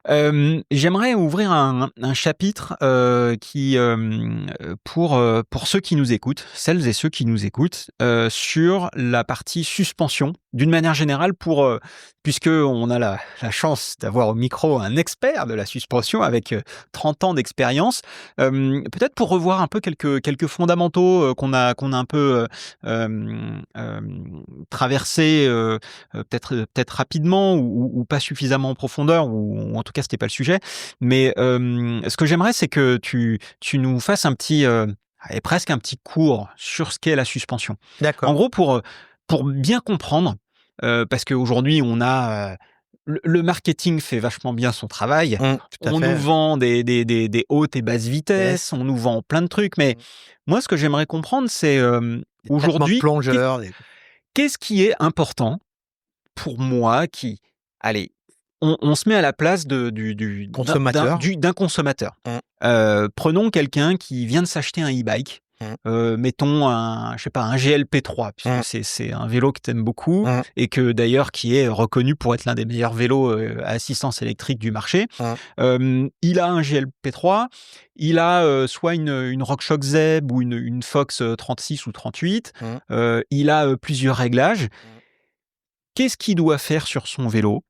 J'aimerais ouvrir un chapitre, pour ceux qui nous écoutent, celles et ceux qui nous écoutent, sur la partie suspension, d'une manière générale puisqu'on a la chance d'avoir au micro un expert de la suspension avec, 30 ans d'expérience. Peut-être pour revoir un peu quelques fondamentaux, qu'on a un peu, traversés, peut-être rapidement ou pas suffisamment en profondeur ou en tout cas c'était pas le sujet. Mais ce que j'aimerais c'est que tu nous fasses un petit, allez, presque un petit cours sur ce qu'est la suspension. En D'accord. gros pour bien comprendre, parce qu'aujourd'hui on a, le marketing fait vachement bien son travail. Tout à On nous fait. vend des hautes et basses vitesses, Yes. on nous vend plein de trucs, mais moi ce que j'aimerais comprendre c'est, Des traitements de aujourd'hui, plongeurs, des qu'est-ce qui est important pour moi allez, on se met à la place consommateurs. d'un consommateur. Mmh. Prenons quelqu'un qui vient de s'acheter un e-bike, Mmh. mettons je sais pas, un GLP3 puisque Mmh. c'est un vélo que tu aimes beaucoup Mmh. et que d'ailleurs qui est reconnu pour être l'un des meilleurs vélos, à assistance électrique du marché. Mmh. Il a un GLP3, il a, soit une RockShox Zeb ou une Fox, 36 ou 38, Mmh. il a, plusieurs réglages. Mmh. Qu'est-ce qu'il doit faire sur son vélo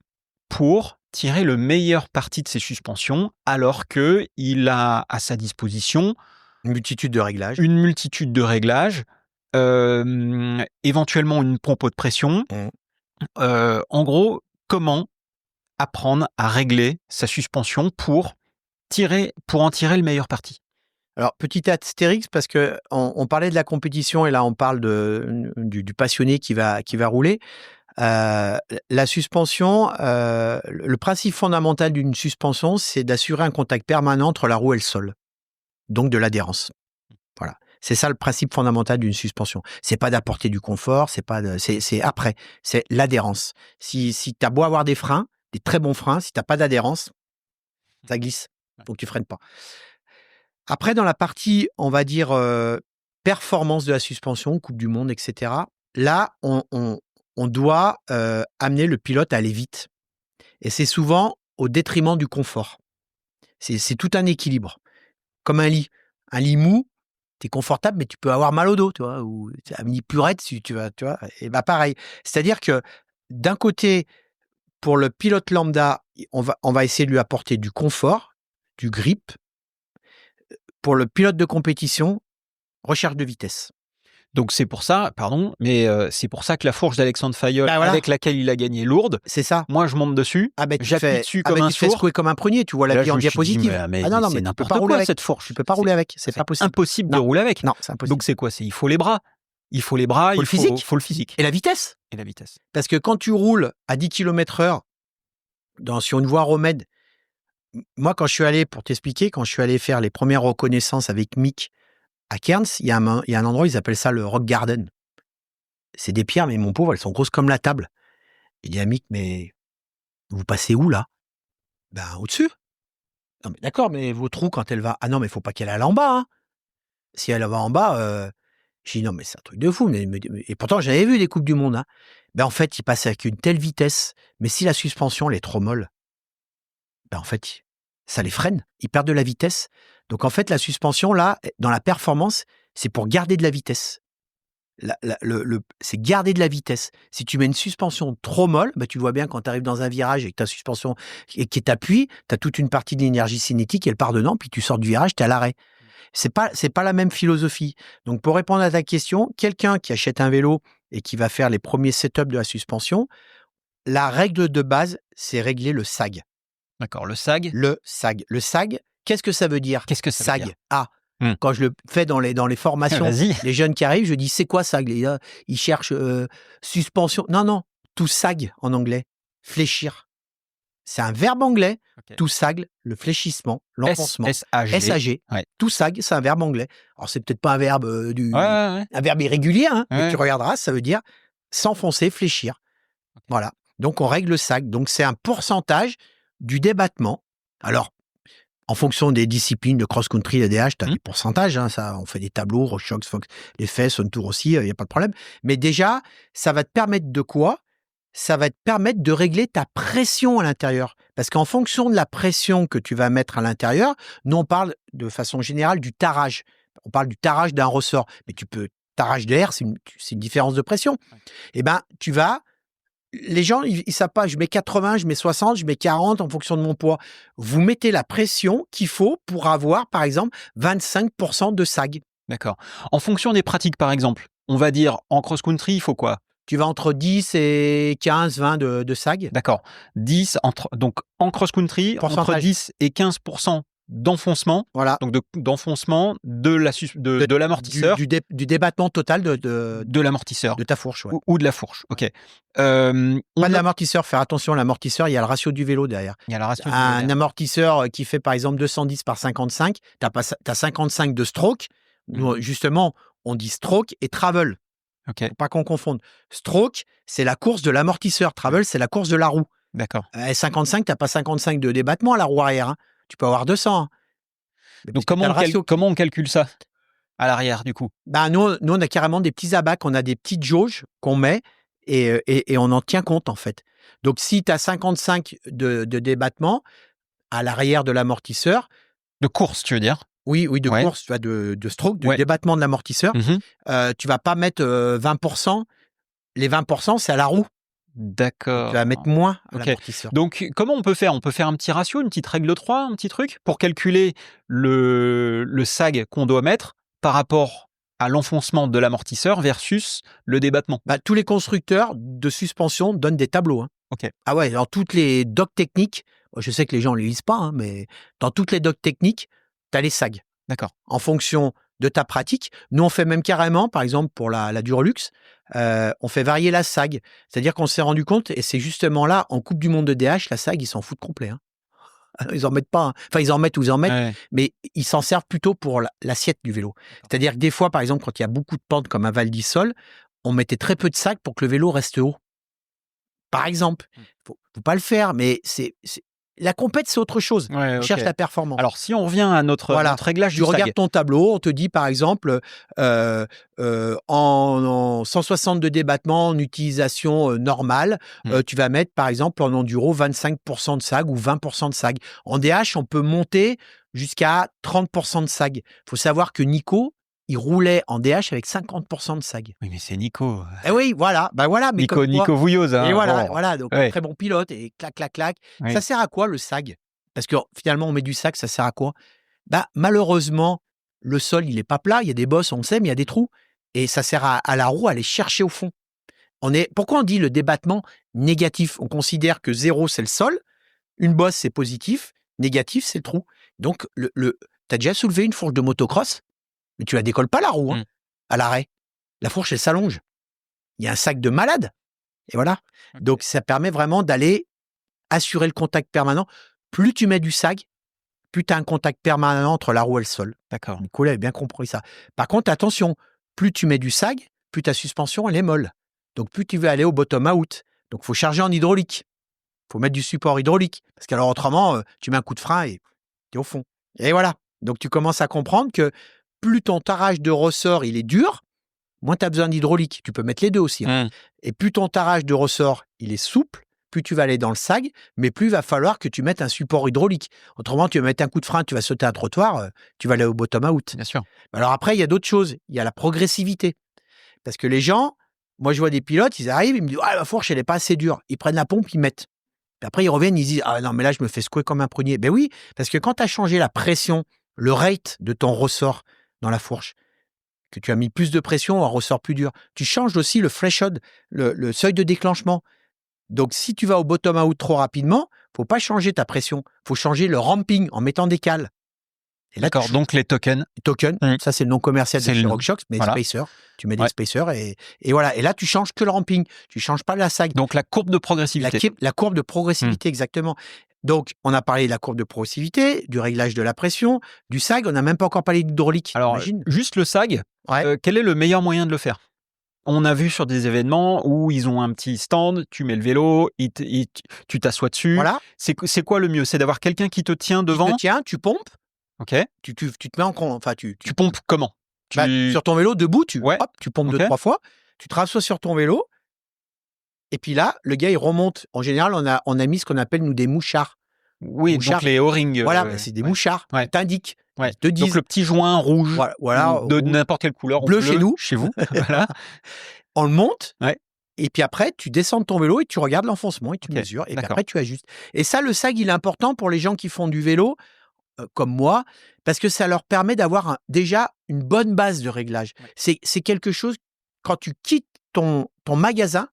pour tirer le meilleur parti de ses suspensions, alors qu'il a à sa disposition Une multitude de réglages. une multitude de réglages, éventuellement une pompe haute pression. Mmh. En gros, comment apprendre à régler sa suspension pour en tirer le meilleur parti? Alors, petit astérix, parce qu'on parlait de la compétition et là, on parle du passionné qui va rouler. La suspension, le principe fondamental d'une suspension, c'est d'assurer un contact permanent entre la roue et le sol, donc de l'adhérence. Voilà. C'est ça le principe fondamental d'une suspension. C'est pas d'apporter du confort, c'est après, c'est l'adhérence. Si tu as beau avoir des freins, des très bons freins, si tu n'as pas d'adhérence, ça glisse. Donc tu freines pas. Après, dans la partie, on va dire, performance de la suspension, Coupe du monde, etc., là, on doit amener le pilote à aller vite. Et c'est souvent au détriment du confort. C'est tout un équilibre. Comme un lit. Un lit mou, tu es confortable, mais tu peux avoir mal au dos, tu vois, ou un lit plus raide, si tu vois. Et bah pareil. C'est-à-dire que d'un côté, pour le pilote lambda, on va essayer de lui apporter du confort, du grip. Pour le pilote de compétition, recherche de vitesse. Donc c'est pour ça, pardon, mais c'est pour ça que la fourche d'Alexandre Fayol, Bah voilà, avec laquelle il a gagné Lourdes, c'est ça. moi je monte dessus, j'appuie dessus comme un Tu te fais sourd. secouer comme un prunier, tu vois Et la là, vie je en me suis dit, diapositive. mais Ah non, non, c'est mais tu peux n'importe pas rouler quoi avec. cette fourche. Tu peux pas rouler avec, c'est pas possible. Impossible de Non. rouler avec. Non, c'est impossible. Donc c'est quoi? Il faut les bras. Il faut les bras, Faut le physique. faut le physique. Et la vitesse. Et la vitesse. Parce que quand tu roules à 10 km/h sur une voie Romède, moi quand je suis allé, pour t'expliquer, quand je suis allé faire les premières reconnaissances avec Mick à Cairns, il y a un endroit, ils appellent ça le Rock Garden. C'est des pierres, mais mon pauvre, elles sont grosses comme la table. Il dit à Mick, mais vous passez où là? Ben au-dessus. Non mais d'accord, mais votre roue quand elle va... Ah non, mais il faut pas qu'elle aille en bas, hein. Si elle va en bas, j'ai dit non mais c'est un truc de fou. Et pourtant j'avais vu des Coupes du Monde, hein. Ben en fait, il passe avec une telle vitesse, mais si la suspension elle est trop molle, ben en fait, ça les freine, ils perdent de la vitesse. Donc en fait, la suspension là, dans la performance, c'est pour garder de la vitesse. C'est garder de la vitesse. Si tu mets une suspension trop molle, ben tu le vois bien quand tu arrives dans un virage et que ta suspension et qui t'appuie, tu as toute une partie de l'énergie cinétique, elle part dedans, puis tu sors du virage, tu es à l'arrêt. C'est pas la même philosophie. Donc, pour répondre à ta question, quelqu'un qui achète un vélo et qui va faire les premiers setups de la suspension, la règle de base, c'est régler le sag. D'accord, le sag. Le sag. Le sag, qu'est-ce que ça veut dire? Qu'est-ce que ça veut Sag. dire? Ah. Quand je le fais dans les formations, Vas-y. les jeunes qui arrivent, je dis c'est quoi sag? Ils cherchent suspension. Non, to sag en anglais. Fléchir. C'est un verbe anglais. Okay. To sag, le fléchissement, l'enfoncement. S-A-G. S-A-G. Ouais. To sag, c'est un verbe anglais. Alors, c'est peut-être pas un verbe Ouais. un verbe irrégulier, hein, Ouais. mais tu regarderas, ça veut dire s'enfoncer, fléchir. Okay. Voilà. Donc, on règle le sag. Donc, c'est un pourcentage du débattement. Alors, en fonction des disciplines de cross-country, l'ADH, tu as des pourcentages. Hein, ça, on fait des tableaux, RockShox, Fox, les fesses, on tour aussi, il n'y a pas de problème. Mais déjà, ça va te permettre de quoi? ça va te permettre de régler ta pression à l'intérieur. Parce qu'en fonction de la pression que tu vas mettre à l'intérieur, nous on parle de façon générale du tarage. On parle du tarage d'un ressort. Mais tarage d'air, c'est une différence de pression. Eh ben, les gens, ils savent pas, je mets 80, je mets 60, je mets 40 en fonction de mon poids. Vous mettez la pression qu'il faut pour avoir, par exemple, 25% de sag. D'accord. En fonction des pratiques, par exemple, on va dire en cross-country, il faut quoi? Tu vas entre 10 et 15, 20 de sag. D'accord. Donc en cross-country, entre 10 et 15% d'enfoncement. Voilà. Donc d'enfoncement de l'amortisseur. Du débattement total de l'amortisseur. De ta fourche. Ouais. Ou de la fourche. OK. Pas de l'amortisseur. Faire attention, l'amortisseur, il y a le ratio du vélo derrière. Il y a le ratio un amortisseur qui fait par exemple 210 par 55, tu as 55 de stroke. Justement, on dit stroke et travel. Okay. Faut pas qu'on confonde. Stroke, c'est la course de l'amortisseur. Travel, c'est la course de la roue. D'accord. 55, tu n'as pas 55 de débattement à la roue arrière. Hein. Tu peux avoir 200. Hein. Donc, comment on calcule ça à l'arrière, du coup? Nous, on a carrément des petits abacs. On a des petites jauges qu'on met et on en tient compte, en fait. Donc, si tu as 55 de débattement à l'arrière de l'amortisseur. De course, tu veux dire? Oui, de course, tu vois, de stroke, de débattement de l'amortisseur. Tu vas pas mettre 20%. Les 20%, c'est à la roue. D'accord. Tu vas mettre moins à l'amortisseur. Donc, comment on peut faire? On peut faire un petit ratio, une petite règle de 3, un petit truc, pour calculer le sag qu'on doit mettre par rapport à l'enfoncement de l'amortisseur versus le débattement. Tous les constructeurs de suspension donnent des tableaux. Hein. OK. Ah ouais, dans toutes les docs techniques, je sais que les gens ne les lisent pas, hein, mais dans toutes les docs techniques, tu as les sags. D'accord. En fonction de ta pratique. Nous, on fait même carrément, par exemple, pour la Durolux, on fait varier la sag. C'est-à-dire qu'on s'est rendu compte, et c'est justement là, en Coupe du Monde de DH, la sag, ils s'en foutent complet. Hein. Ils en mettent pas. Hein. Enfin, ils en mettent ou ils en mettent, mais ils s'en servent plutôt pour l'assiette du vélo. C'est-à-dire que des fois, par exemple, quand il y a beaucoup de pentes comme à Val d'Isole, on mettait très peu de sag pour que le vélo reste haut. Par exemple, faut pas le faire, mais la compète, c'est autre chose. On cherche la performance. Alors, si on revient à notre réglage du sag. Tu regardes ton tableau, on te dit, par exemple, en 160 de débattement, en utilisation normale, tu vas mettre, par exemple, en enduro, 25% de sag ou 20% de sag. En DH, on peut monter jusqu'à 30% de sag. Il faut savoir que Nico, il roulait en DH avec 50% de sag. Oui, mais c'est Nico. Eh oui, voilà. Mais Nico Vouilloz. Hein, et voilà. Donc, très bon pilote et clac. Oui. Ça sert à quoi, le sag? Parce que finalement, on met du sag, ça sert à quoi? Malheureusement, le sol, il n'est pas plat. Il y a des bosses, on sait, mais il y a des trous. Et ça sert à la roue à aller chercher au fond. Pourquoi on dit le débattement négatif? On considère que 0, c'est le sol. Une bosse, c'est positif. Négatif, c'est le trou. Donc, tu as déjà soulevé une fourche de motocross? Mais tu la décolles pas, la roue, hein, à l'arrêt. La fourche, elle s'allonge. Il y a un sac de malade. Et voilà. Okay. Donc, ça permet vraiment d'aller assurer le contact permanent. Plus tu mets du sag, plus tu as un contact permanent entre la roue et le sol. D'accord. Nicolas a bien compris ça. Par contre, attention, plus tu mets du sag, plus ta suspension, elle est molle. Donc, plus tu veux aller au bottom out. Donc, il faut charger en hydraulique. Il faut mettre du support hydraulique. Parce qu'alors, autrement, tu mets un coup de frein et tu es au fond. Et voilà. Donc, tu commences à comprendre que plus ton tarage de ressort, il est dur, moins tu as besoin d'hydraulique. Tu peux mettre les deux aussi. Hein. Et plus ton tarage de ressort, il est souple, plus tu vas aller dans le sag, mais plus il va falloir que tu mettes un support hydraulique. Autrement, tu vas mettre un coup de frein, tu vas sauter un trottoir, tu vas aller au bottom out. Bien sûr. Alors après, il y a d'autres choses. Il y a la progressivité. Parce que les gens, moi je vois des pilotes, ils arrivent, ils me disent « Ah, la fourche, elle n'est pas assez dure. » Ils prennent la pompe, ils mettent. Puis après, ils reviennent, ils disent « Ah non, mais là, je me fais secouer comme un prunier. » Ben oui, parce que quand tu as changé la pression, le rate de ton ressort dans la fourche, que tu as mis plus de pression, un ressort plus dur. Tu changes aussi le threshold, le seuil de déclenchement. Donc, si tu vas au bottom out trop rapidement, faut pas changer ta pression. Faut changer le ramping en mettant des cales. D'accord, donc les tokens. Ça c'est le nom commercial de chez RockShox, mais spacer. Tu mets des spacers et voilà. Et là, tu changes que le ramping. Tu changes pas la sag. Donc, la courbe de progressivité. La courbe de progressivité, exactement. Donc, on a parlé de la courbe de progressivité, du réglage de la pression, du sag. On n'a même pas encore parlé d'hydraulique. Alors, juste le sag, quel est le meilleur moyen de le faire? On a vu sur des événements où ils ont un petit stand, tu mets le vélo, tu t'assois dessus. Voilà. C'est quoi le mieux? C'est d'avoir quelqu'un qui te tient devant? Qui te tient, tu pompes. Ok. Tu te mets en compte. Enfin, tu pompes comment? Sur ton vélo, debout, tu pompes 2-3 fois. Tu te rassois sur ton vélo. Et puis là, le gars, il remonte. En général, on a mis ce qu'on appelle, nous, des mouchards. Oui, Mouchards. donc les O-rings. Voilà, c'est des mouchards. Ouais. Ils t'indiquent. Ouais. Ils te disent. Donc le petit joint rouge, voilà, de n'importe quelle couleur. Bleu chez nous. Chez vous. Voilà. On le monte. Ouais. Et puis après, tu descends de ton vélo et tu regardes l'enfoncement et tu mesures. Et puis après, tu ajustes. Et ça, le SAG, il est important pour les gens qui font du vélo, comme moi, parce que ça leur permet d'avoir déjà une bonne base de réglage. Ouais. C'est quelque chose, quand tu quittes ton magasin,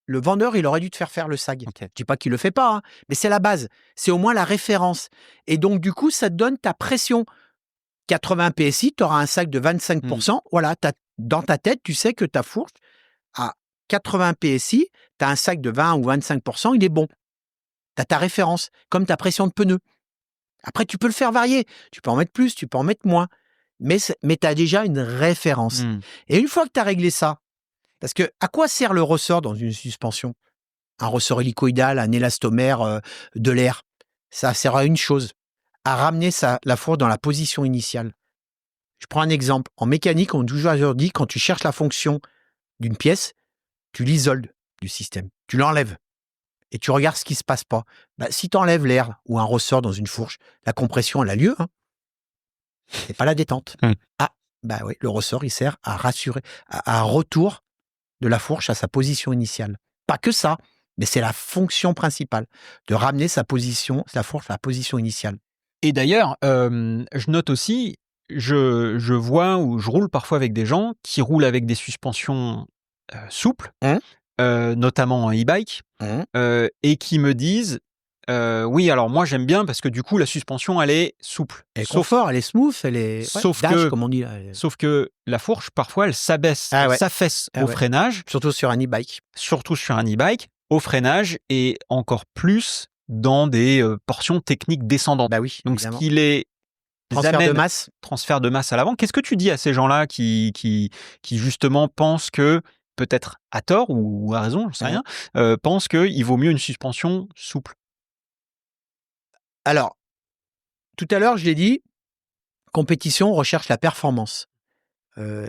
le vendeur, il aurait dû te faire le SAG. Okay. Je dis pas qu'il le fait pas, hein, mais c'est la base. C'est au moins la référence. Et donc, du coup, ça te donne ta pression. 80 PSI, tu auras un SAG de 25%. Voilà, dans ta tête, tu sais que ta fourche, à 80 PSI, tu as un SAG de 20 ou 25%, il est bon. Tu as ta référence, comme ta pression de pneu. Après, tu peux le faire varier. Tu peux en mettre plus, tu peux en mettre moins. Mais tu as déjà une référence. Et une fois que tu as réglé ça, parce que à quoi sert le ressort dans une suspension? Un ressort hélicoïdal, un élastomère, de l'air. Ça sert à une chose, à ramener la fourche dans la position initiale. Je prends un exemple. En mécanique, on toujours dit, quand tu cherches la fonction d'une pièce, tu l'isoles du système. Tu l'enlèves. Et tu regardes ce qui ne se passe pas. Bah, si tu enlèves l'air ou un ressort dans une fourche, la compression, elle a lieu. Hein. C'est pas la détente. Ah, bah oui, le ressort, il sert à rassurer, à un retour de la fourche à sa position initiale. Pas que ça, mais c'est la fonction principale, de ramener la fourche à la position initiale. Et d'ailleurs, je note aussi, je vois ou je roule parfois avec des gens qui roulent avec des suspensions souples, notamment en e-bike, et qui me disent oui, alors moi j'aime bien parce que du coup la suspension elle est souple. Elle est confort, elle est smooth, elle est dash, comme on dit. Sauf que la fourche parfois elle s'abaisse, s'affaisse au freinage. Surtout sur un e-bike. Au freinage et encore plus dans des portions techniques descendantes. Bah oui, donc évidemment. Ce qui les transfert de masse à l'avant. Qu'est-ce que tu dis à ces gens-là qui justement pensent que, peut-être à tort ou à raison, j'en sais rien, pensent qu'il vaut mieux une suspension souple? Alors, tout à l'heure, je l'ai dit, compétition recherche la performance.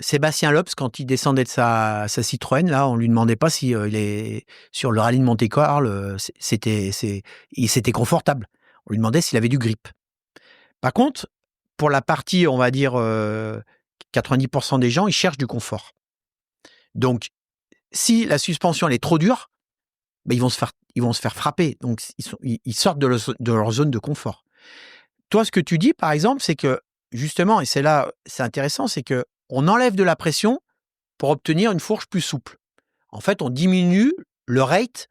Sébastien Loeb, quand il descendait de sa Citroën, là, on lui demandait pas si il est sur le rallye de Monte-Carlo, c'était confortable. On lui demandait s'il avait du grip. Par contre, pour la partie, on va dire 90% des gens, ils cherchent du confort. Donc, si la suspension elle est trop dure, ben, ils vont se faire frapper. Donc, ils sortent de leur zone de confort. Toi, ce que tu dis, par exemple, c'est que justement, et c'est là, c'est intéressant, c'est que on enlève de la pression pour obtenir une fourche plus souple. En fait, on diminue le rate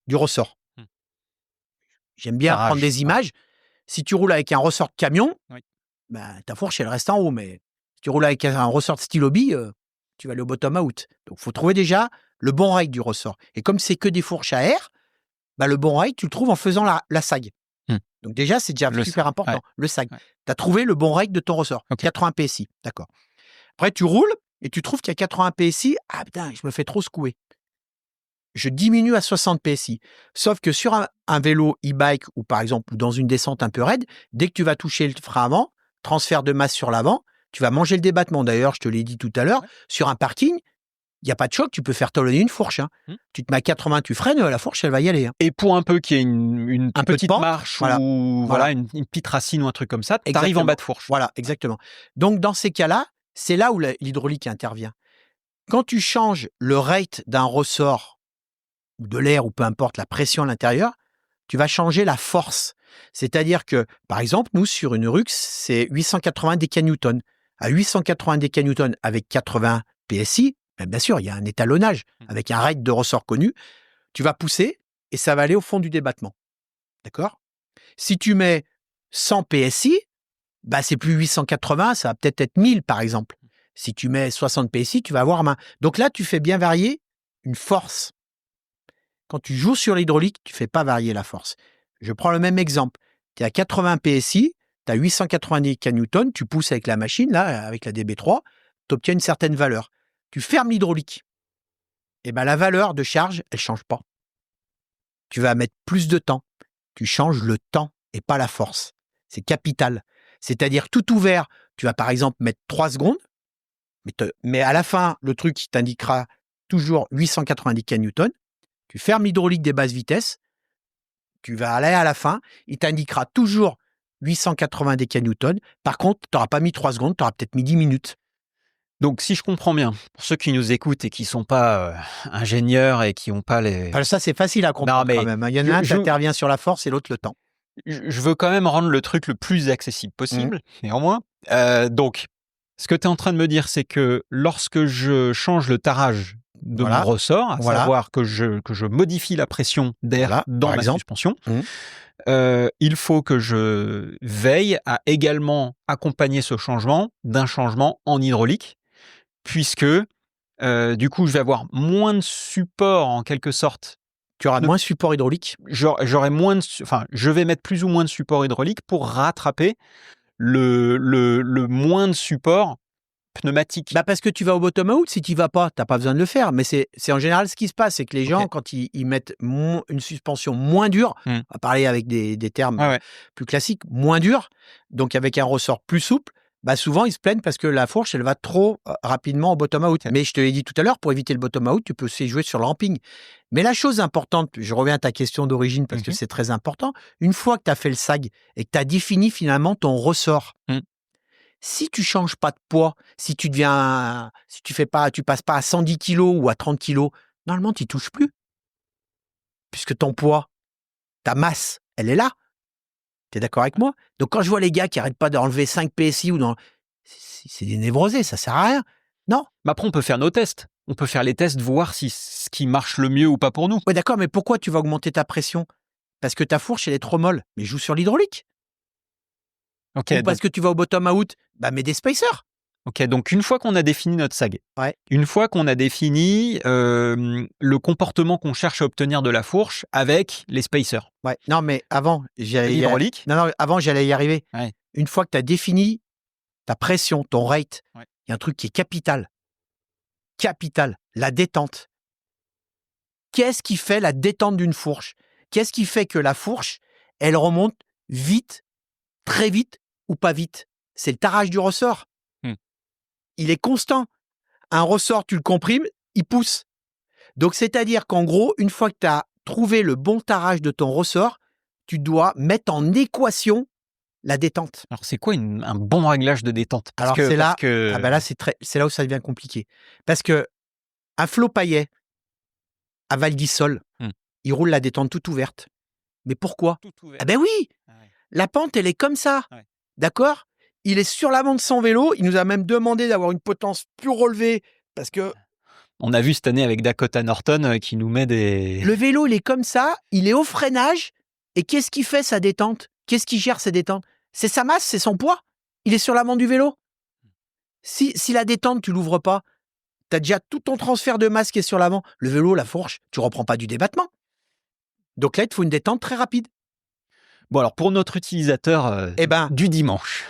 du ressort. J'aime bien prendre des images. Si tu roules avec un ressort de camion, ben, ta fourche, elle reste en haut. Mais si tu roules avec un ressort de stylo bille, tu vas aller au bottom out. Donc, il faut trouver déjà le bon rate du ressort. Et comme c'est que des fourches à air, ben, le bon rate, tu le trouves en faisant la SAG. Donc déjà, c'est déjà super important, le SAG. Tu as trouvé le bon rate de ton ressort, 80 PSI, d'accord. Après, tu roules et tu trouves qu'il y a 80 PSI. Ah putain, je me fais trop secouer. Je diminue à 60 PSI. Sauf que sur un vélo e-bike ou par exemple dans une descente un peu raide, dès que tu vas toucher le frein avant, transfert de masse sur l'avant, tu vas manger le débattement. D'ailleurs, je te l'ai dit tout à l'heure, sur un parking, il n'y a pas de choc, tu peux faire talonner une fourche. Hein. Tu te mets à 80, tu freines, la fourche, elle va y aller. Hein. Et pour un peu qu'il y ait une petite marche ou une petite racine ou un truc comme ça, tu arrives en bas de fourche. Voilà, exactement. Donc, dans ces cas-là, c'est là où l'hydraulique intervient. Quand tu changes le rate d'un ressort, ou de l'air, ou peu importe, la pression à l'intérieur, tu vas changer la force. C'est-à-dire que, par exemple, nous, sur une Rux, c'est 880 décanewtons. À 880 décanewtons avec 80 PSI, bien sûr, il y a un étalonnage avec un rate de ressort connu. Tu vas pousser et ça va aller au fond du débattement. D'accord ? Si tu mets 100 PSI, bah, c'est plus 880, ça va peut-être être 1000 par exemple. Si tu mets 60 PSI, tu vas avoir main. Donc là, tu fais bien varier une force. Quand tu joues sur l'hydraulique, tu ne fais pas varier la force. Je prends le même exemple. Tu es à 80 PSI, tu as 890 kN, tu pousses avec la machine, là, avec la DB3, tu obtiens une certaine valeur. Tu fermes l'hydraulique. Et ben la valeur de charge, elle ne change pas. Tu vas mettre plus de temps. Tu changes le temps et pas la force. C'est capital. C'est-à-dire tout ouvert, tu vas par exemple mettre 3 secondes, mais à la fin, le truc qui t'indiquera toujours 890 kN. Tu fermes l'hydraulique des basses vitesses, tu vas aller à la fin, il t'indiquera toujours 880 décanewtons. Par contre, tu n'auras pas mis 3 secondes, tu auras peut-être mis 10 minutes. Donc, si je comprends bien, pour ceux qui nous écoutent et qui ne sont pas ingénieurs et qui n'ont pas les... Enfin, ça, c'est facile à comprendre quand même. Il y en a un qui intervient sur la force et l'autre le temps. Je veux quand même rendre le truc le plus accessible possible, néanmoins. Donc, ce que tu es en train de me dire, c'est que lorsque je change le tarage de mon ressort, à savoir que je modifie la pression d'air dans ma suspension, il faut que je veille à également accompagner ce changement d'un changement en hydraulique, puisque du coup, je vais avoir moins de support en quelque sorte. Tu auras moins de support hydraulique. J'aurai moins je vais mettre plus ou moins de support hydraulique pour rattraper le moins de support pneumatique. Parce que tu vas au bottom out, si tu n'y vas pas, tu n'as pas besoin de le faire. Mais c'est en général ce qui se passe, c'est que les gens, quand ils mettent une suspension moins dure, on va parler avec des termes plus classiques, moins dure, donc avec un ressort plus souple, souvent ils se plaignent parce que la fourche, elle va trop rapidement au bottom out. Mais je te l'ai dit tout à l'heure, pour éviter le bottom out, tu peux aussi jouer sur le ramping. Mais la chose importante, je reviens à ta question d'origine parce que c'est très important, une fois que tu as fait le sag et que tu as défini finalement ton ressort, si tu changes pas de poids, si tu passes pas à 110 kg ou à 30 kg, normalement, tu n'y touches plus. Puisque ton poids, ta masse, elle est là. Tu es d'accord avec moi? Donc, quand je vois les gars qui n'arrêtent pas d'enlever 5 PSI c'est des névrosés, ça sert à rien. Non. Mais après, on peut faire nos tests. On peut faire les tests, voir si ce qui marche le mieux ou pas pour nous. Oui, d'accord, mais pourquoi tu vas augmenter ta pression? Parce que ta fourche, elle est trop molle. Mais joue sur l'hydraulique. Ou parce que tu vas au bottom out, mets des spacers. Ok, donc une fois qu'on a défini notre sag, une fois qu'on a défini le comportement qu'on cherche à obtenir de la fourche avec les spacers. Ouais. Non, mais avant, l'hydraulique. Non, avant, j'allais y arriver. Ouais. Une fois que tu as défini ta pression, ton rate, il y a un truc qui est capital. Capital, la détente. Qu'est-ce qui fait la détente d'une fourche? Qu'est-ce qui fait que la fourche, elle remonte vite, très vite ou pas vite? C'est le tarage du ressort. Il est constant. Un ressort, tu le comprimes, il pousse. Donc, c'est-à-dire qu'en gros, une fois que tu as trouvé le bon tarage de ton ressort, tu dois mettre en équation la détente. Alors, c'est quoi un bon réglage de détente? C'est là où ça devient compliqué. Parce que un Flo Paillet, à Val d'Isole, il roule la détente toute ouverte. Mais pourquoi? Oui, la pente, elle est comme ça. Ouais. D'accord? Il est sur l'avant de son vélo. Il nous a même demandé d'avoir une potence plus relevée parce que... On a vu cette année avec Dakota Norton qui nous met des... Le vélo, il est comme ça. Il est au freinage. Et qu'est-ce qui fait sa détente? Qu'est-ce qui gère sa détente? C'est sa masse, c'est son poids. Il est sur l'avant du vélo. Si la détente, tu l'ouvres pas, tu as déjà tout ton transfert de masse qui est sur l'avant. Le vélo, la fourche, tu reprends pas du débattement. Donc là, il te faut une détente très rapide. Bon, alors pour notre utilisateur du dimanche...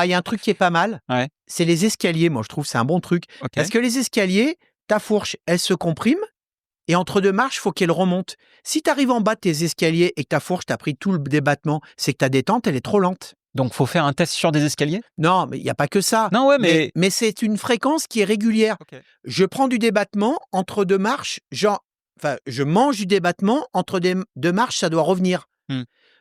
il y a un truc qui est pas mal, c'est les escaliers. Moi, je trouve que c'est un bon truc. Parce que les escaliers, ta fourche, elle se comprime et entre deux marches, il faut qu'elle remonte. Si tu arrives en bas de tes escaliers et que ta fourche t'a pris tout le débattement, c'est que ta détente, elle est trop lente. Donc, il faut faire un test sur des escaliers? Non, mais il n'y a pas que ça. Non, ouais, mais c'est une fréquence qui est régulière. Je prends du débattement entre deux marches, je mange du débattement entre deux marches, ça doit revenir.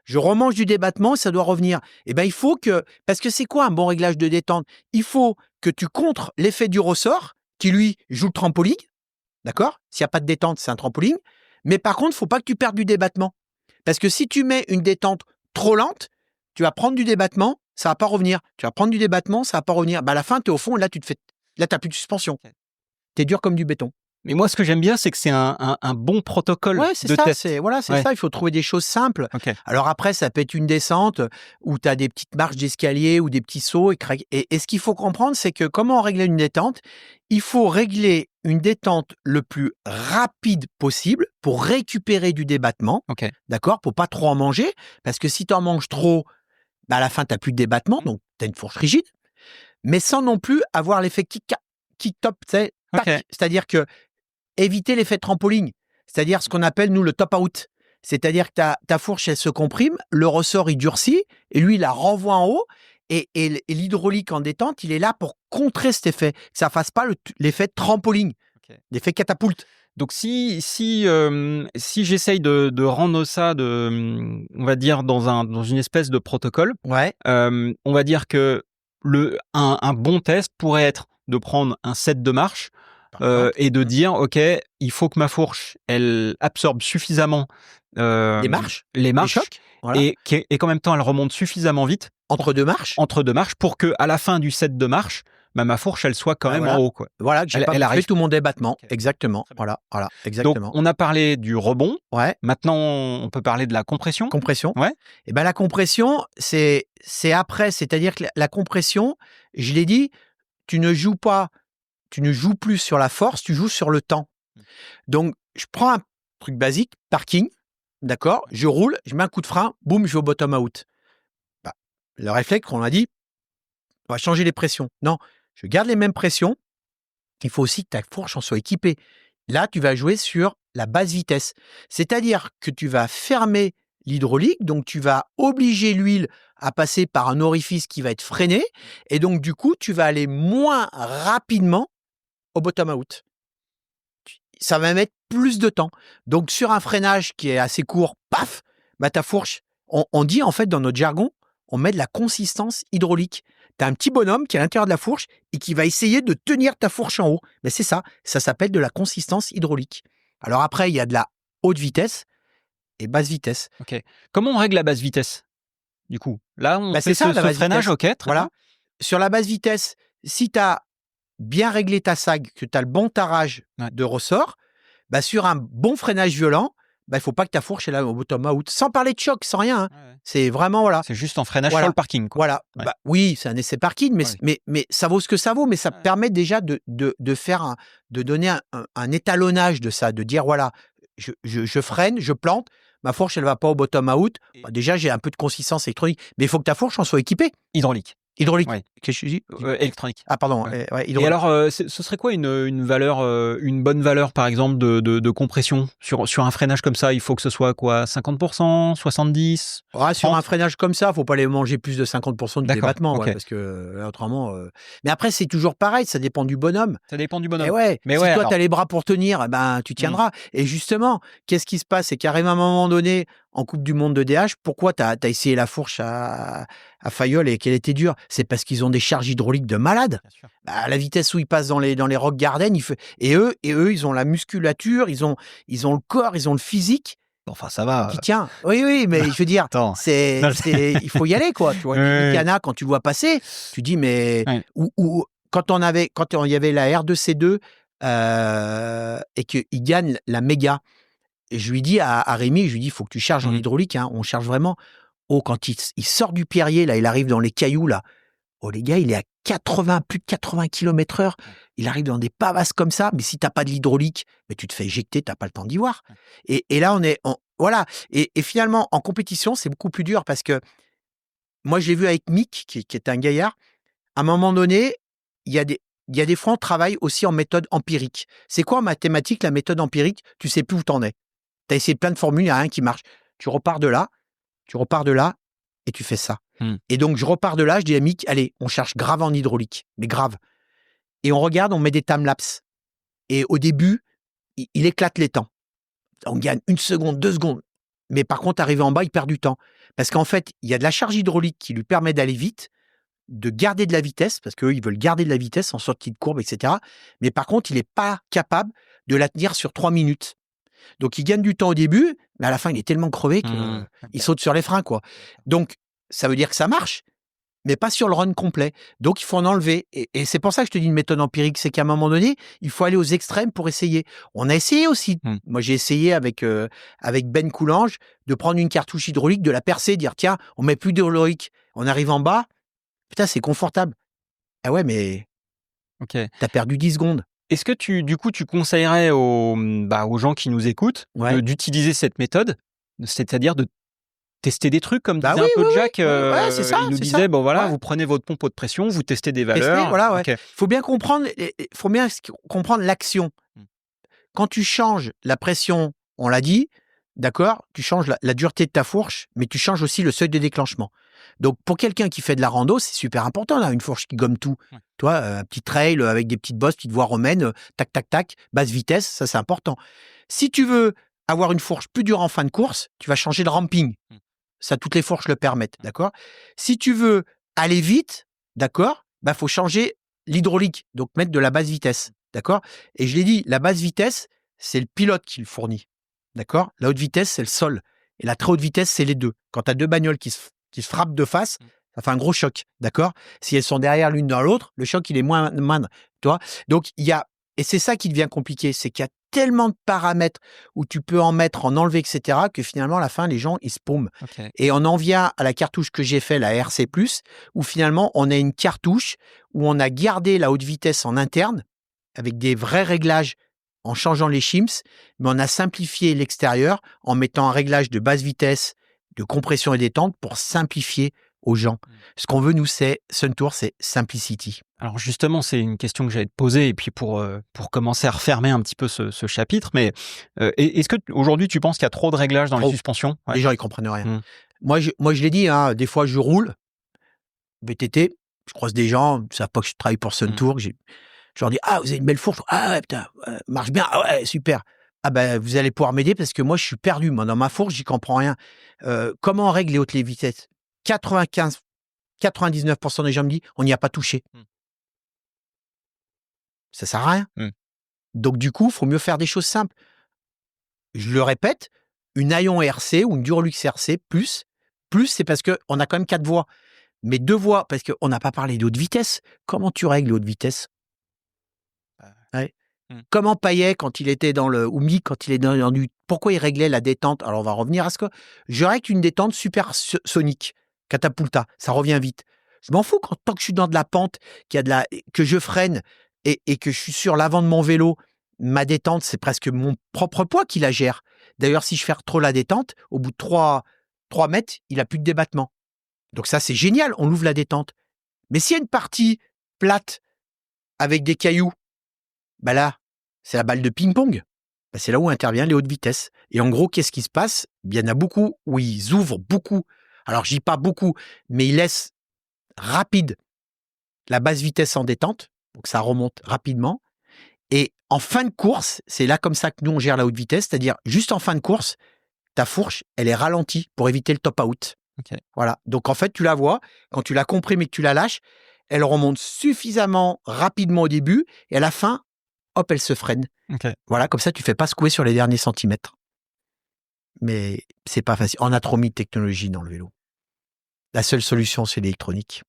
Je remange du débattement et ça doit revenir. Il faut que... Parce que c'est quoi un bon réglage de détente? Il faut que tu contres l'effet du ressort qui, lui, joue le trampoline. D'accord? S'il n'y a pas de détente, c'est un trampoline. Mais par contre, il ne faut pas que tu perdes du débattement. Parce que si tu mets une détente trop lente, tu vas prendre du débattement, ça ne va pas revenir. Tu vas prendre du débattement, ça ne va pas revenir. À la fin, tu es au fond et là, tu n'as plus de suspension. Tu es dur comme du béton. Mais moi, ce que j'aime bien, c'est que c'est un bon protocole de test. C'est ça. Il faut trouver des choses simples. Alors après, ça peut être une descente où tu as des petites marches d'escalier ou des petits sauts. Et ce qu'il faut comprendre, c'est que comment régler une détente? Il faut régler une détente le plus rapide possible pour récupérer du débattement. D'accord? Pour pas trop en manger. Parce que si tu en manges trop, à la fin, tu n'as plus de débattement. Donc, tu as une fourche rigide. Mais sans non plus avoir l'effet kick-top. C'est-à-dire que éviter l'effet trampoline, c'est-à-dire ce qu'on appelle, nous, le top-out. C'est-à-dire que ta fourche, elle se comprime, le ressort, il durcit, et lui, il la renvoie en haut, et l'hydraulique en détente, il est là pour contrer cet effet, que ça ne fasse pas l'effet trampoline, l'effet catapulte. Donc si j'essaye de rendre ça on va dire dans une espèce de protocole, Ouais, on va dire que un bon test pourrait être de prendre un set de marches par exemple. et de dire ok, il faut que ma fourche elle absorbe suffisamment Les marches, les les marches chocs, voilà. et qu'en même temps elle remonte suffisamment vite Entre 2 marches, entre deux marches pour que à la fin du set de marches, bah, ma fourche elle soit quand bah, même en voilà. haut quoi. Voilà, que j'ai pas Elle bouffé arrive. tout mon débattement. Ok, Exactement. très bien. Voilà, voilà, Donc exactement. on a parlé du rebond. Ouais, Maintenant on peut parler de la compression. compression. Ouais. Et ben la compression, c'est après, c'est-à-dire que la compression, je l'ai dit, tu ne joues plus sur la force, tu joues sur le temps. Donc, je prends un truc basique, parking, d'accord, je roule, je mets un coup de frein, boum, je vais au bottom out. Bah, le réflexe qu'on a dit, on va changer les pressions. Non, je garde les mêmes pressions. Il faut aussi que ta fourche en soit équipée. Là, tu vas jouer sur la basse vitesse. C'est-à-dire que tu vas fermer l'hydraulique, donc tu vas obliger l'huile à passer par un orifice qui va être freiné, et donc du coup, tu vas aller moins rapidement au bottom out. Ça va mettre plus de temps. Donc sur un freinage qui est assez court, paf, bah ta fourche, on dit en fait dans notre jargon, on met de la consistance hydraulique. Tu as un petit bonhomme qui est à l'intérieur de la fourche et qui va essayer de tenir ta fourche en haut. Mais c'est ça s'appelle de la consistance hydraulique. Alors après, il y a de la haute vitesse et basse vitesse. Ok. Comment on règle la basse vitesse du coup? Là, on Bah fait c'est ça la ce basse freinage, vitesse. ok, très Voilà. bien. Sur la basse vitesse, si tu as bien réglé ta sag, que tu as le bon tarage Ouais. de ressort, bah, sur un bon freinage violent, bah, il faut pas que ta fourche est là au bottom out. Sans parler de choc, sans rien, hein. Ouais. C'est vraiment, voilà. C'est juste en freinage Voilà. sur le parking, quoi. Voilà. Ouais. Bah, oui, c'est un essai parking, mais, Ouais. mais ça vaut ce que ça vaut, mais ça Ouais. permet déjà de faire de donner un étalonnage de ça, de dire, voilà, je freine, je plante, ma fourche, elle va pas au bottom out. Bah, déjà, j'ai un peu de consistance électronique, mais il faut que ta fourche en soit équipée. Hydraulique. Hydraulique. Ouais. Qu'est-ce que je dis? Électronique. Ah, pardon. Ouais. Ouais, Et hydraulique. alors, ce serait quoi une valeur, une bonne valeur, par exemple, de compression sur un freinage comme ça? Il faut que ce soit quoi? 50%, 70, Ah, sur 30? un freinage comme ça, faut pas aller manger plus de 50% du D'accord, débattement, ouais, ok. parce que autrement. Mais après, c'est toujours pareil, ça dépend du bonhomme. Ça dépend du Et bonhomme. ouais, Mais si ouais, toi alors, tu as les bras pour tenir, eh ben tu tiendras. Et justement, qu'est-ce qui se passe? C'est qu'arrive un moment donné, en Coupe du Monde de DH, pourquoi tu as essayé la fourche à Fayol et qu'elle était dure? C'est parce qu'ils ont des charges hydrauliques de malade. bien sûr. Bah, à la vitesse où ils passent dans les rock gardens, et eux, ils ont la musculature, ils ont le corps, ils ont le physique Enfin, ça va. qui tient. Oui, oui, mais je veux dire, Attends. Non, il faut y aller, quoi. Tu vois, Ouais. Nicana, quand tu le vois passer, tu dis, mais. Ouais. Ou quand il y avait la R2C2 et qu'il gagne la méga, et je lui dis à Rémi, je lui dis, il faut que tu charges en Mhm. hydraulique, hein, on charge vraiment. Oh, quand il sort du Pierrier, là, il arrive dans les cailloux, là. Oh, les gars, il est à plus de 80 km/h. Il arrive dans des pavasses comme ça, mais si t'as pas de l'hydraulique, mais tu te fais éjecter, t'as pas le temps d'y voir. Et là, voilà. Et finalement, en compétition, c'est beaucoup plus dur parce que moi, je l'ai vu avec Mick, qui est un gaillard. À un moment donné, il y a des fois, on travaille aussi en méthode empirique. C'est quoi en mathématiques, la méthode empirique? Tu sais plus où t'en es. Tu as essayé plein de formules, il n'y a rien qui marche. Tu repars de là, et tu fais ça. Et donc, je repars de là, je dis à Mick, allez, on cherche grave en hydraulique, mais grave. Et on regarde, on met des timelapses. Et au début, il éclate les temps. On gagne 1 seconde, 2 secondes. Mais par contre, arrivé en bas, il perd du temps. Parce qu'en fait, il y a de la charge hydraulique qui lui permet d'aller vite, de garder de la vitesse, parce qu'eux, ils veulent garder de la vitesse en sortie de courbe, etc. Mais par contre, il n'est pas capable de la tenir sur 3 minutes. Donc, il gagne du temps au début, mais à la fin, il est tellement crevé qu'il saute sur les freins, quoi. Donc, ça veut dire que ça marche, mais pas sur le run complet. Donc, il faut en enlever. Et c'est pour ça que je te dis une méthode empirique, c'est qu'à un moment donné, il faut aller aux extrêmes pour essayer. On a essayé aussi. Moi, j'ai essayé avec Ben Coulange de prendre une cartouche hydraulique, de la percer, dire tiens, on met plus d'hydraulique. On arrive en bas, putain, c'est confortable. Ah ouais, mais t'as perdu 10 secondes. Est-ce que du coup, tu conseillerais aux gens qui nous écoutent d'utiliser cette méthode, c'est-à-dire de tester des trucs, comme disait un peu Jack, c'est ça, il nous disait, bon voilà, vous prenez votre pompe de pression, vous testez des valeurs. Voilà, ouais. Okay. Faut bien comprendre l'action. Quand tu changes la pression, on l'a dit, d'accord, tu changes la dureté de ta fourche, mais tu changes aussi le seuil de déclenchement. Donc, pour quelqu'un qui fait de la rando, c'est super important, là, une fourche qui gomme tout. Ouais. Tu vois, un petit trail avec des petites bosses, petite voie romaine, tac, tac, tac, basse vitesse, ça, c'est important. Si tu veux avoir une fourche plus dure en fin de course, tu vas changer de ramping. Ça, toutes les fourches le permettent, d'accord? Si tu veux aller vite, d'accord, bah, faut changer l'hydraulique, donc mettre de la basse vitesse, d'accord? Et je l'ai dit, la basse vitesse, c'est le pilote qui le fournit, d'accord? La haute vitesse, c'est le sol. Et la très haute vitesse, c'est les deux. Quand tu as deux bagnoles qui se frappent de face, ça fait un gros choc, d'accord? Si elles sont derrière l'une dans l'autre, le choc, il est moindre, tu vois? Donc, et c'est ça qui devient compliqué, c'est qu'il y a tellement de paramètres où tu peux en mettre, en enlever, etc., que finalement, à la fin, les gens, ils se paument. Okay. Et on en vient à la cartouche que j'ai fait, la RC+, où finalement, on a une cartouche où on a gardé la haute vitesse en interne, avec des vrais réglages en changeant les shims, mais on a simplifié l'extérieur en mettant un réglage de basse vitesse, de compression et détente pour simplifier aux gens. Ce qu'on veut, nous, Suntour, c'est simplicity. Alors justement, c'est une question que j'allais te poser, et puis pour commencer à refermer un petit peu ce chapitre, mais est-ce que aujourd'hui tu penses qu'il y a trop de réglages dans les suspensions? Ouais. Les gens, ils comprennent rien. Moi, je l'ai dit, hein, des fois, je roule, VTT, je croise des gens, ils savent pas que je travaille pour Suntour, je leur dis, ah, vous avez une belle fourche, ah ouais, putain, marche bien, ah ouais, super. Ah ben, vous allez pouvoir m'aider parce que moi, je suis perdu. Moi, dans ma fourche, j'y comprends rien. Comment on règle les hautes vitesses? 99% des gens me disent, on n'y a pas touché. Ça sert à rien. Donc, du coup, il faut mieux faire des choses simples. Je le répète, une Aion RC ou une Durolux RC plus, c'est parce qu'on a quand même 4 voies. Mais 2 voies, parce qu'on n'a pas parlé de haute vitesse. Comment tu règles les hautes vitesses? Ouais. Comment Payet, quand il était ou Mick, quand il est dans du... Pourquoi il réglait la détente? Alors, on va revenir à ce que... Je règle une détente supersonique, catapulta, ça revient vite. Je m'en fous tant que je suis dans de la pente, que je freine et que je suis sur l'avant de mon vélo, ma détente, c'est presque mon propre poids qui la gère. D'ailleurs, si je fais trop la détente, au bout de 3 mètres, il n'a plus de débattement. Donc ça, c'est génial, on ouvre la détente. Mais s'il y a une partie plate avec des cailloux, bah là, c'est la balle de ping-pong. Bah c'est là où interviennent les hautes vitesses. Et en gros, qu'est-ce qui se passe? Il y en a beaucoup où ils ouvrent beaucoup. Alors, je dis pas beaucoup, mais ils laissent rapide la basse vitesse en détente. Donc, ça remonte rapidement. Et en fin de course, c'est là comme ça que nous, on gère la haute vitesse. C'est-à-dire, juste en fin de course, ta fourche, elle est ralentie pour éviter le top-out. Okay. Voilà. Donc, en fait, tu la vois, quand tu la comprimes et que tu la lâches, elle remonte suffisamment rapidement au début et à la fin, hop, elle se freine. Okay. Voilà, comme ça, tu ne fais pas secouer sur les derniers centimètres. Mais c'est pas facile. On a trop mis de technologie dans le vélo. La seule solution, c'est l'électronique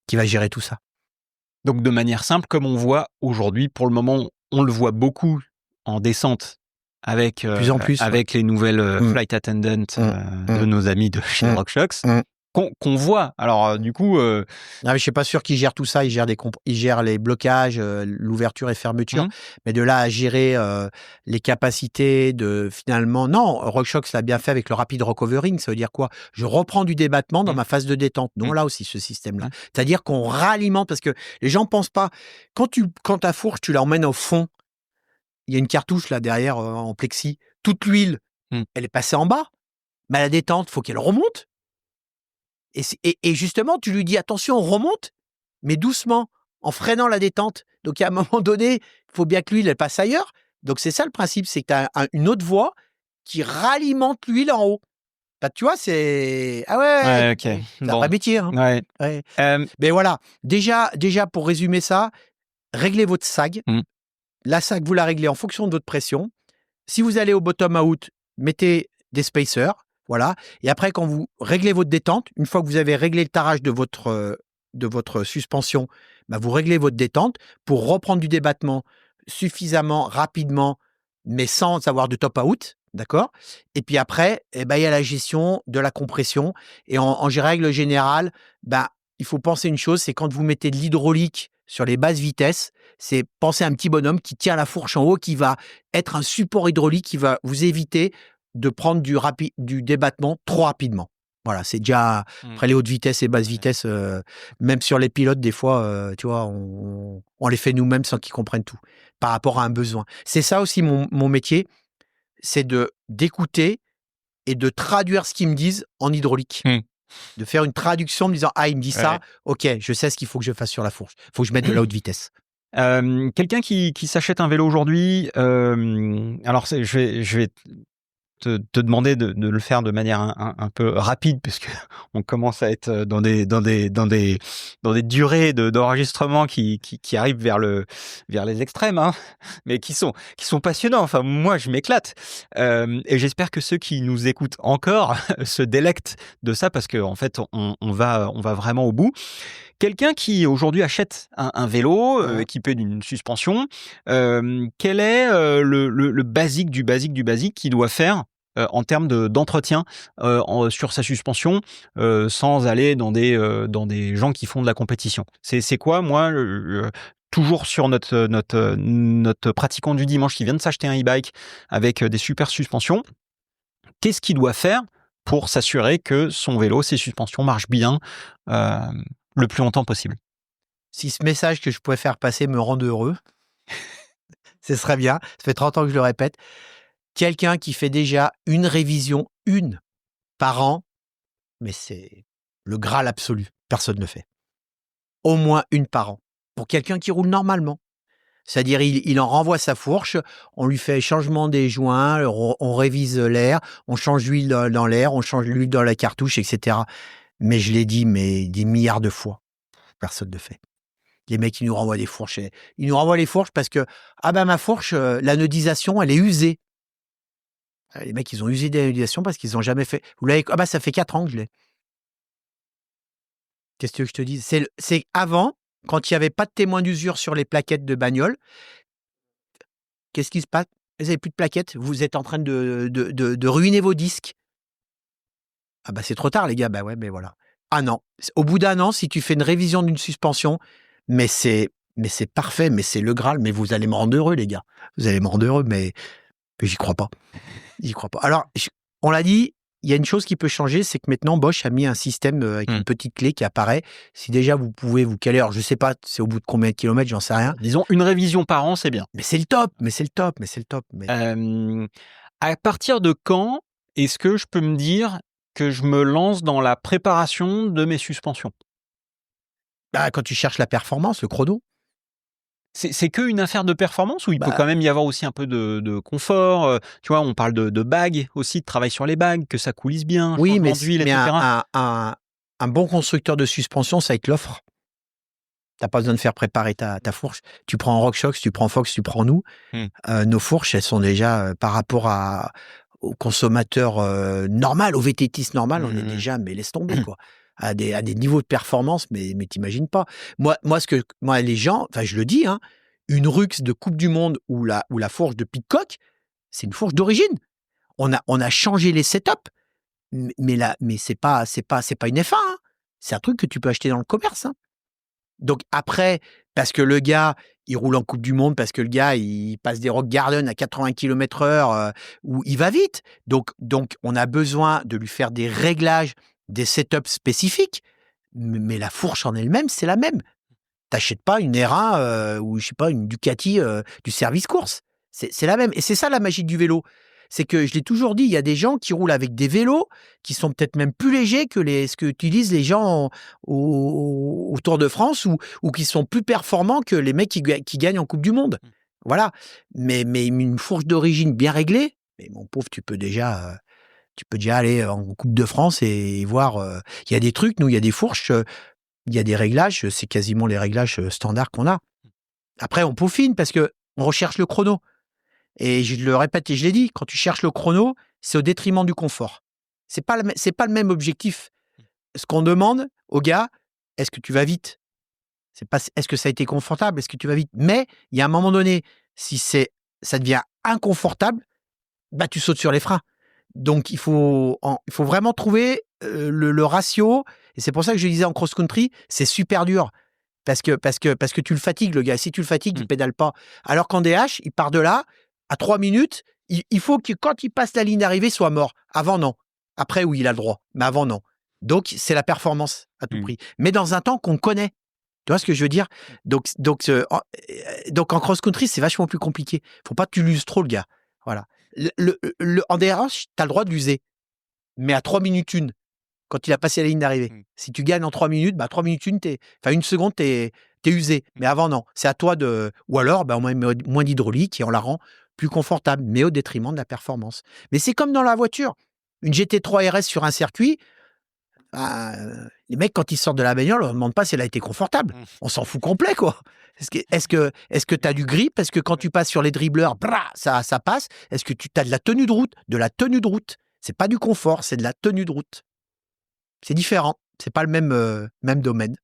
qui va gérer tout ça. Donc, de manière simple, comme on voit aujourd'hui, pour le moment, on le voit beaucoup en descente avec, plus en plus, avec les nouvelles flight attendants de nos amis de chez RockShox. Qu'on voit. Alors, du coup... Non, mais je suis pas sûr qu'ils gèrent tout ça. Ils gèrent les blocages, l'ouverture et fermeture. Mais de là à gérer les capacités de... Finalement, non, RockShox l'a bien fait avec le rapid recovering. Ça veut dire quoi? Je reprends du débattement dans ma phase de détente. Non, là aussi, ce système-là. C'est-à-dire qu'on réalimente, parce que les gens pensent pas... Quand ta fourche, tu l'emmènes au fond, il y a une cartouche là derrière en plexi. Toute l'huile, elle est passée en bas. Mais à la détente, il faut qu'elle remonte. Et justement, tu lui dis, attention, on remonte, mais doucement, en freinant la détente. Donc, à un moment donné, il faut bien que l'huile, elle passe ailleurs. Donc, c'est ça le principe, c'est que tu as une autre voie qui ralimente l'huile en haut. Bah, tu vois, c'est... Ah ouais, okay. C'est un vrai métier. Hein. Ouais. Mais voilà, déjà, pour résumer ça, réglez votre sag. La sag, vous la réglez en fonction de votre pression. Si vous allez au bottom out, mettez des spacers. Voilà. Et après, quand vous réglez votre détente, une fois que vous avez réglé le tarage de votre suspension, bah vous réglez votre détente pour reprendre du débattement suffisamment rapidement, mais sans avoir de top-out. D'accord? Et puis après, il y a la gestion de la compression. Et en règle générale, il faut penser une chose, c'est quand vous mettez de l'hydraulique sur les basses vitesses, c'est penser à un petit bonhomme qui tient la fourche en haut, qui va être un support hydraulique qui va vous éviter de prendre du débattement trop rapidement. Voilà, c'est déjà... Après, les hautes vitesses et basses vitesses, même sur les pilotes, des fois, tu vois, on les fait nous-mêmes sans qu'ils comprennent tout, par rapport à un besoin. C'est ça aussi mon métier, c'est d'écouter et de traduire ce qu'ils me disent en hydraulique. De faire une traduction en me disant « Ah, il me dit ça, ok, je sais ce qu'il faut que je fasse sur la fourche. Il faut que je mette de la haute vitesse. » Quelqu'un qui s'achète un vélo aujourd'hui, alors je vais te demander de le faire de manière un peu rapide, puisque on commence à être dans des durées d'enregistrement qui arrivent vers les extrêmes, hein, mais qui sont passionnants. Enfin, moi, je m'éclate, et j'espère que ceux qui nous écoutent encore se délectent de ça, parce que en fait, on va vraiment au bout. Quelqu'un qui aujourd'hui achète un vélo équipé d'une suspension, quel est le basique du basique du basique qu'il doit faire en termes d'entretien sur sa suspension, sans aller dans des gens qui font de la compétition? C'est quoi, moi, toujours sur notre pratiquant du dimanche qui vient de s'acheter un e-bike avec des super suspensions, qu'est-ce qu'il doit faire pour s'assurer que son vélo, ses suspensions marchent bien le plus longtemps possible? Si ce message que je pouvais faire passer me rend heureux, ce serait bien. Ça fait 30 ans que je le répète. Quelqu'un qui fait déjà une révision, une par an, mais c'est le Graal absolu. Personne ne le fait. Au moins une par an. Pour quelqu'un qui roule normalement. C'est-à-dire, il en renvoie sa fourche, on lui fait changement des joints, on révise l'air, on change l'huile dans l'air, on change l'huile dans la cartouche, etc. Mais je l'ai dit, mais des milliards de fois. Personne ne le fait. Les mecs, ils nous renvoient des fourches. Ils nous renvoient les fourches parce que, ma fourche, l'anodisation, elle est usée. Les mecs, ils ont usé d'anodisation parce qu'ils n'ont jamais fait. Vous l'avez. Ça fait 4 ans que je l'ai. Qu'est-ce que tu veux que je te dise? C'est avant, quand il n'y avait pas de témoin d'usure sur les plaquettes de bagnole. Qu'est-ce qui se passe? Vous n'avez plus de plaquettes. Vous êtes en train de ruiner vos disques. C'est trop tard, les gars. Ouais, mais voilà. Un an. Au bout d'un an, si tu fais une révision d'une suspension, mais c'est parfait, mais c'est le Graal. Mais vous allez me rendre heureux, les gars. Vous allez me rendre heureux, mais j'y crois pas. J'y crois pas. Alors, on l'a dit, il y a une chose qui peut changer, c'est que maintenant, Bosch a mis un système avec une petite clé qui apparaît. Si déjà, vous pouvez vous caler, alors je sais pas, c'est au bout de combien de kilomètres, j'en sais rien. Disons, une révision par an, c'est bien. Mais c'est le top, mais c'est le top. À partir de quand est-ce que je peux me dire que je me lance dans la préparation de mes suspensions? Quand tu cherches la performance, le chrono. C'est qu'une affaire de performance, ou il peut quand même y avoir aussi un peu de confort? Tu vois, on parle de bagues aussi, de travail sur les bagues, que ça coulisse bien, Oui, changement d'huile, etc. Un bon constructeur de suspension, ça te l'offre. T'as pas besoin de faire préparer ta fourche. Tu prends RockShox, tu prends Fox, tu prends nous. Nos fourches, elles sont déjà, par rapport au consommateur normal, au VTTiste normal, on est déjà, mais laisse tomber, quoi. À des niveaux de performance, mais t'imagines pas. Moi, les gens, enfin, je le dis, hein, une Rux de Coupe du Monde ou la fourche de Pitcock, c'est une fourche d'origine. On a changé les setups, mais c'est pas une F1, hein. C'est un truc que tu peux acheter dans le commerce, hein. Donc après, parce que le gars, il roule en Coupe du Monde, parce que le gars, il passe des rock garden à 80 km/h, où il va vite. Donc, on a besoin de lui faire des réglages, des setups spécifiques. Mais la fourche en elle-même, c'est la même. T'achètes pas une R1 ou je sais pas, une Ducati du service course. C'est la même. Et c'est ça la magie du vélo. C'est que je l'ai toujours dit, il y a des gens qui roulent avec des vélos qui sont peut-être même plus légers que ce que utilisent les gens au Tour de France ou qui sont plus performants que les mecs qui gagnent en Coupe du Monde. Voilà. Mais une fourche d'origine bien réglée, mais mon pauvre, tu peux déjà aller en Coupe de France et voir. Il y a des trucs, nous, il y a des fourches, il y a des réglages, c'est quasiment les réglages standards qu'on a. Après, on peaufine parce que on recherche le chrono. Et je le répète et je l'ai dit, quand tu cherches le chrono, c'est au détriment du confort. C'est pas le même objectif. Ce qu'on demande aux gars, est-ce que tu vas vite? C'est pas est-ce que ça a été confortable? Est-ce que tu vas vite? Mais il y a un moment donné, si ça devient inconfortable, tu sautes sur les freins. Donc il faut vraiment trouver le ratio. Et c'est pour ça que je disais en cross-country, c'est super dur. Parce que tu le fatigues, le gars. Si tu le fatigues, il pédale pas. Alors qu'en DH, il part de là, à 3 minutes, il faut que quand il passe la ligne d'arrivée, il soit mort. Avant, non. Après, oui, il a le droit. Mais avant, non. Donc, c'est la performance à tout prix. Mais dans un temps qu'on connaît. Tu vois ce que je veux dire? Donc en cross-country, c'est vachement plus compliqué. Faut pas que tu l'uses trop, le gars. Voilà. En DRH, tu as le droit de l'user. Mais à 3 minutes 1. quand il a passé la ligne d'arrivée. Si tu gagnes en 3 minutes, 3 minutes une seconde, t'es usé. Mais avant, non. C'est à toi de... Ou alors, on met moins d'hydraulique et on la rend plus confortable, mais au détriment de la performance. Mais c'est comme dans la voiture. Une GT3 RS sur un circuit, les mecs, quand ils sortent de la bagnole, on ne demande pas si elle a été confortable. On s'en fout complet, quoi. Est-ce que tu as du grip? Est-ce que quand tu passes sur les dribbleurs, ça passe? Est-ce que tu as de la tenue de route? De la tenue de route. C'est pas du confort, c'est de la tenue de route. C'est différent. C'est pas le même domaine.